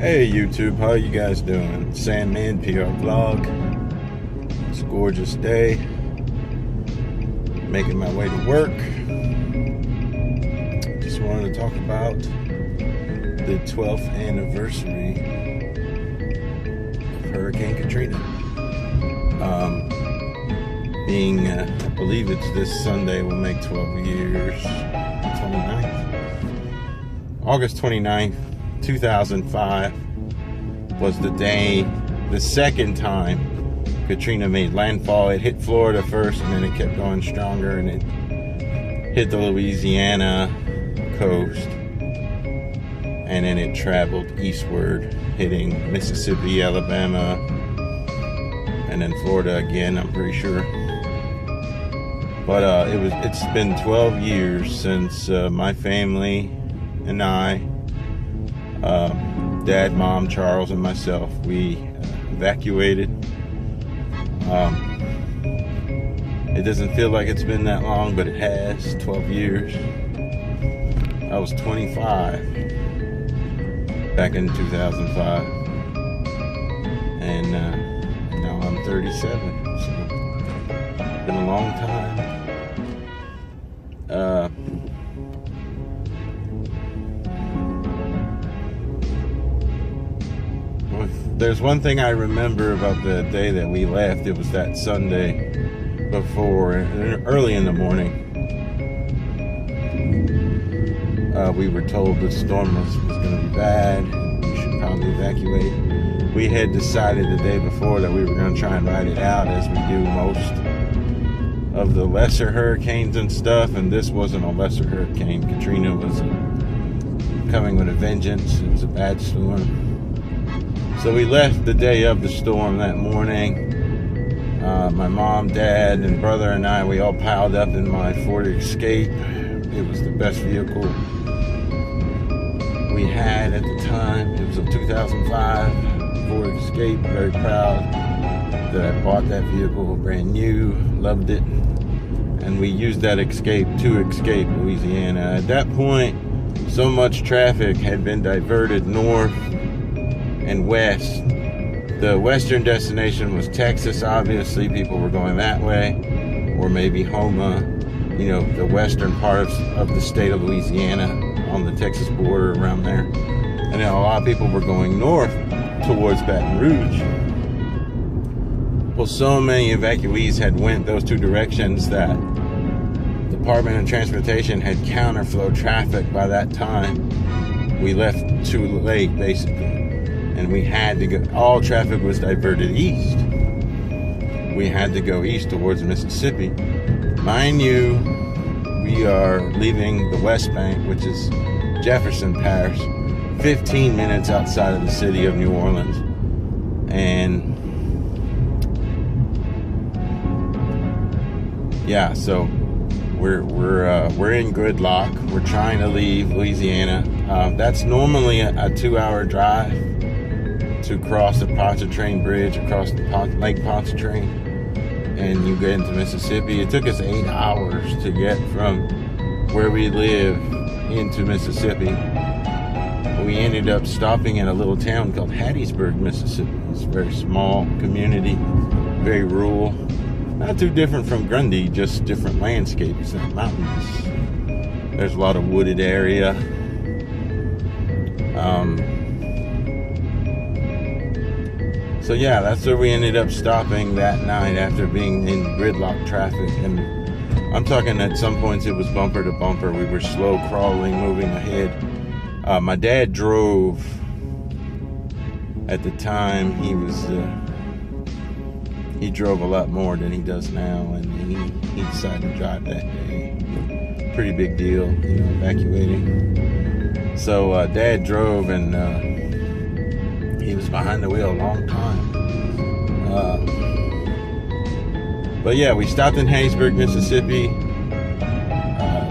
Hey YouTube, how you guys doing? Sandman PR Vlog. It's a gorgeous day. Making my way to work. Just wanted to talk about the 12th anniversary of Hurricane Katrina. I believe it's this Sunday will make 12 years. 29th. August 29th. 2005 was the day, the second time Katrina made landfall. It hit Florida first, and then it kept going stronger, and it hit the Louisiana coast, and then it traveled eastward, hitting Mississippi, Alabama, and then Florida again, I'm pretty sure. But it's been 12 years since my family and I, Dad, Mom, Charles, and myself, we evacuated. It doesn't feel like it's been that long, but it has. 12 years. I was 25 back in 2005, and now I'm 37. So it's been a long time. There's one thing I remember about the day that we left. It was that Sunday before, early in the morning. We were told the storm was going to be bad and we should probably evacuate. We had decided the day before that we were going to try and ride it out, as we do most of the lesser hurricanes and stuff, and this wasn't a lesser hurricane. Katrina was coming with a vengeance. It was a bad storm. So we left the day of the storm that morning. My mom, dad, and brother and I, we all piled up in my Ford Escape. It was the best vehicle we had at the time. It was a 2005 Ford Escape. Very proud that I bought that vehicle, brand new, loved it. And we used that Escape to escape Louisiana. At that point, so much traffic had been diverted north and west. The western destination was Texas, obviously. People were going that way, or maybe Houma, the western part of the state of Louisiana, on the Texas border around there. And then a lot of people were going north towards Baton Rouge. Well, so many evacuees had went those two directions that the Department of Transportation had counterflow traffic by that time. We left too late, basically. And we had to go, all traffic was diverted east. We had to go east towards Mississippi. Mind you, we are leaving the West Bank, which is Jefferson Parish, 15 minutes outside of the city of New Orleans. And yeah, so we're in gridlock. We're trying to leave Louisiana. That's normally a 2-hour drive to cross the Pontchartrain Bridge, across the Lake Pontchartrain, and you get into Mississippi. It took us 8 hours to get from where we live into Mississippi. We ended up stopping in a little town called Hattiesburg, Mississippi. It's a very small community, very rural. Not too different from Grundy, just different landscapes and mountains. There's a lot of wooded area. So yeah, that's where we ended up stopping that night after being in gridlock traffic. And I'm talking at some points it was bumper to bumper. We were slow crawling, moving ahead. My dad drove at the time. He drove a lot more than he does now, and he decided to drive that day. Pretty big deal, evacuating. So Dad drove, and he was behind the wheel a long time. But yeah, we stopped in Hattiesburg, Mississippi.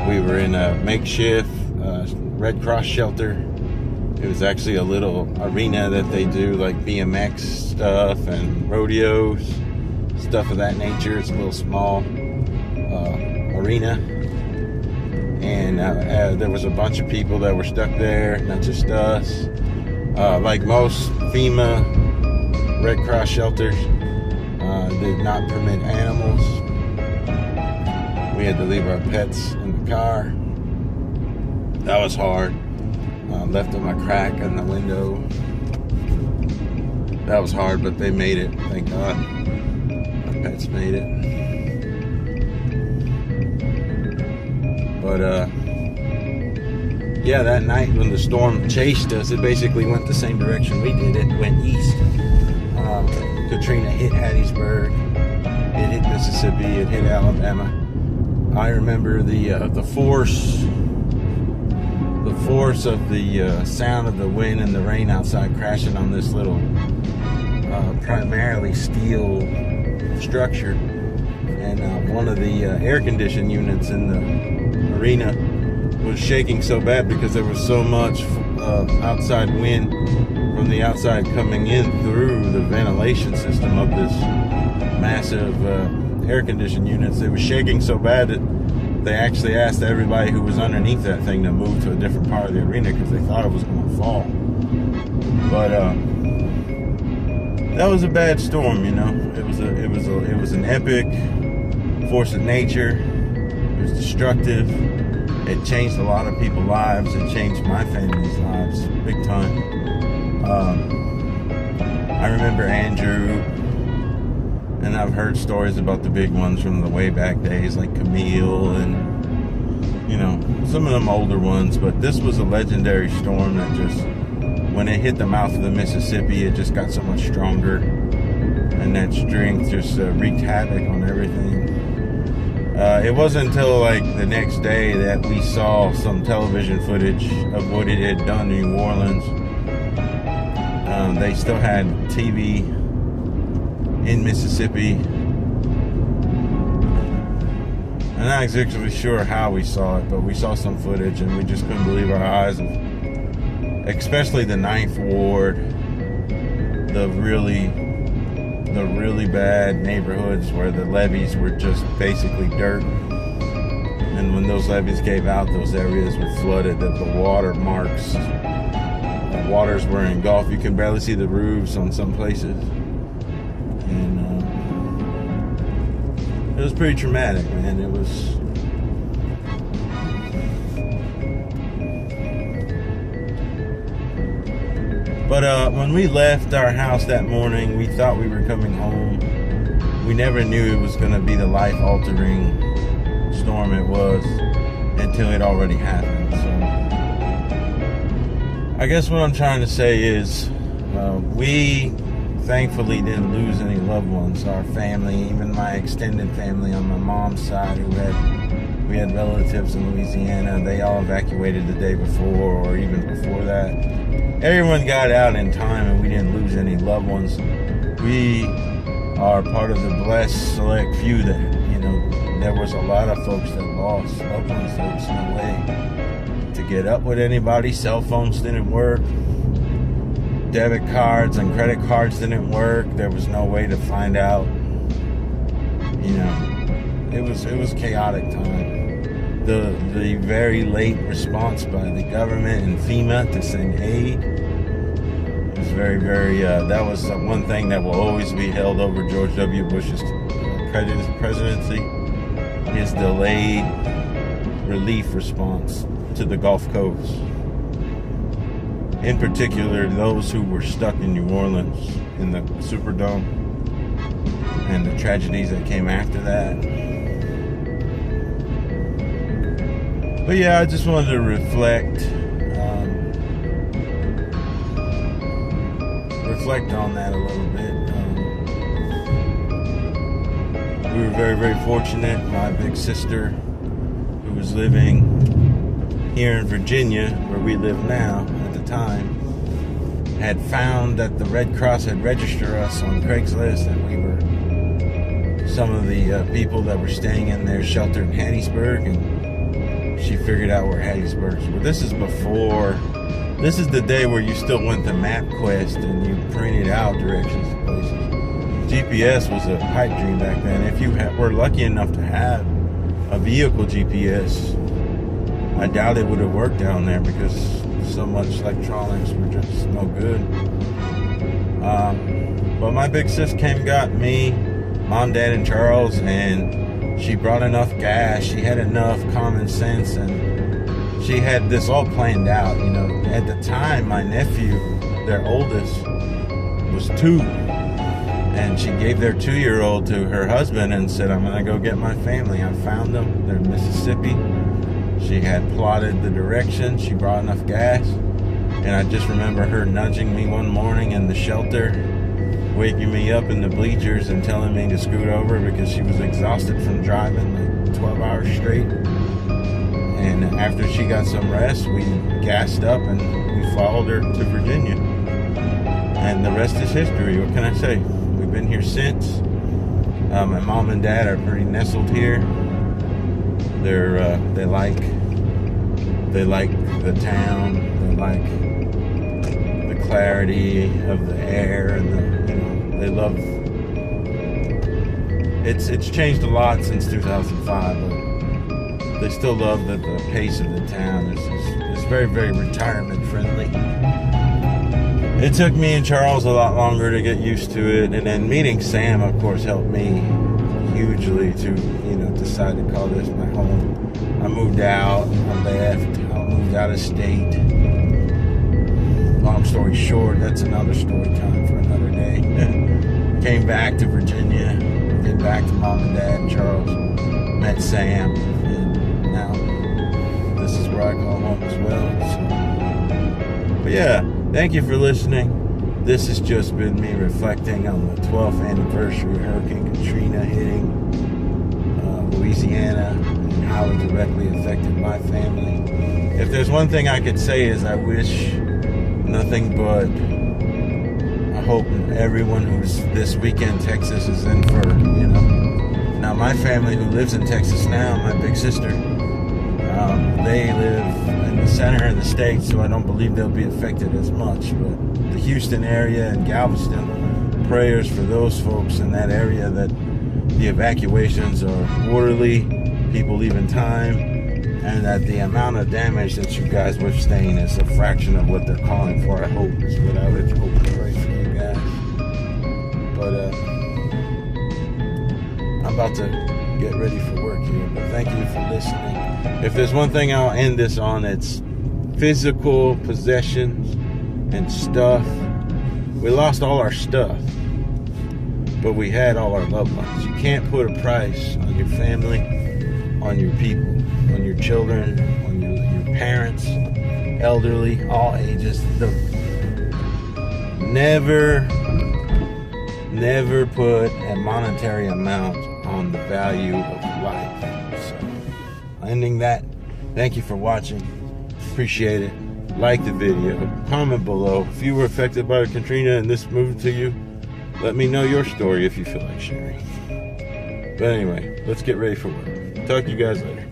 We were in a makeshift Red Cross shelter. It was actually a little arena that they do like BMX stuff and rodeos, stuff of that nature. It's a little small arena. And there was a bunch of people that were stuck there, not just us. Like most FEMA Red Cross shelters, did not permit animals. We had to leave our pets in the car. That was hard. Left them a crack in the window. That was hard, but they made it. Thank God. Our pets made it. But yeah, that night when the storm chased us, it basically went the same direction we did. It went east. Katrina hit Hattiesburg. It hit Mississippi. It hit Alabama. I remember the force of the sound of the wind and the rain outside crashing on this little primarily steel structure, and one of the air conditioning units in the arena was shaking so bad because there was so much outside wind from the outside coming in through the ventilation system of this massive air conditioning units. It was shaking so bad that they actually asked everybody who was underneath that thing to move to a different part of the arena because they thought it was going to fall. But that was a bad storm, you know. It was an epic force of nature. It was destructive. It changed a lot of people's lives. It changed my family's lives big time. I remember Andrew, and I've heard stories about the big ones from the way back days, like Camille and, you know, some of them older ones. But this was a legendary storm that just, when it hit the mouth of the Mississippi, it just got so much stronger. And that strength just wreaked havoc on everything. It wasn't until like the next day that we saw some television footage of what it had done to New Orleans. They still had TV in Mississippi. I'm not exactly sure how we saw it, but we saw some footage and we just couldn't believe our eyes. Especially the 9th Ward, the really bad neighborhoods where the levees were just basically dirt. And when those levees gave out, those areas were flooded, that the water marks, the waters were engulfed. You can barely see the roofs on some places. And it was pretty traumatic, man. It was... But when we left our house that morning, we thought we were coming home. We never knew it was going to be the life-altering storm it was until it already happened. So I guess what I'm trying to say is we thankfully didn't lose any loved ones. Our family, even my extended family on my mom's side, we had relatives in Louisiana. They all evacuated the day before or even before that. Everyone got out in time and we didn't lose any loved ones. We are part of the blessed select few that, you know, there was a lot of folks that lost loved ones. There was no way to get up with anybody. Cell phones didn't work. Debit cards and credit cards didn't work. There was no way to find out. You know, it was chaotic time. The very late response by the government and FEMA to send aid was very, that was one thing that will always be held over George W. Bush's presidency, his delayed relief response to the Gulf Coast. In particular, those who were stuck in New Orleans in the Superdome and the tragedies that came after that. But yeah, I just wanted to reflect on that a little bit. We were very, very fortunate. My big sister, who was living here in Virginia, where we live now at the time, had found that the Red Cross had registered us on Craigslist, and we were some of the people that were staying in their shelter in Hattiesburg, and she figured out where Hattiesburg was. This is before, this is the day where you still went to MapQuest and you printed out directions to places. GPS was a pipe dream back then. If you were lucky enough to have a vehicle GPS, I doubt it would have worked down there because So much electronics were just no good. But my big sis came and got me, Mom, Dad, and Charles, and she brought enough gas. She had enough common sense, and she had this all planned out. You know, at the time, my nephew, their oldest, was 2. And she gave their 2-year-old to her husband and said, I'm going to go get my family. I found them. They're in Mississippi. She had plotted the direction. She brought enough gas. And I just remember her nudging me one morning in the shelter, waking me up in the bleachers and telling me to scoot over because she was exhausted from driving like 12 hours straight. And after she got some rest, we gassed up and we followed her to Virginia. And the rest is history. What can I say? We've been here since. My mom and dad are pretty nestled here. They like the town. They like the clarity of the air, and they love. It's changed a lot since 2005, but they still love the pace of the town. It's very, very retirement friendly. It took me and Charles a lot longer to get used to it, and then meeting Sam, of course, helped me hugely to, decide to call this my home. I moved out, I left, I moved out of state. Long story short, that's another story time for another day. Came back to Virginia, came back to Mom and Dad and Charles, met Sam, and now this is where I call home as well. So. But yeah. Thank you for listening. This has just been me reflecting on the 12th anniversary of Hurricane Katrina hitting Louisiana and how it directly affected my family. If there's one thing I could say is I wish nothing but I hope everyone who's this weekend Texas is in for, Now my family who lives in Texas now, my big sister, they live in the center of the state, so I don't believe they'll be affected as much. But the Houston area and Galveston, prayers for those folks in that area that the evacuations are orderly, people leave in time, and that the amount of damage that you guys withstand is a fraction of what they're calling for. I hope is what I would hope and pray for you guys. But I'm about to get ready for work here, but thank you for listening. If there's one thing I'll end this on, it's physical possessions and stuff. We lost all our stuff, but we had all our loved ones. You can't put a price on your family, on your people, on your children, on your parents, elderly, all ages. Never put a monetary amount on the value of life. So, ending that. Thank you for watching. Appreciate it. Like the video. Comment below. If you were affected by Katrina and this moved to you, let me know your story if you feel like sharing. But anyway, let's get ready for work. Talk to you guys later.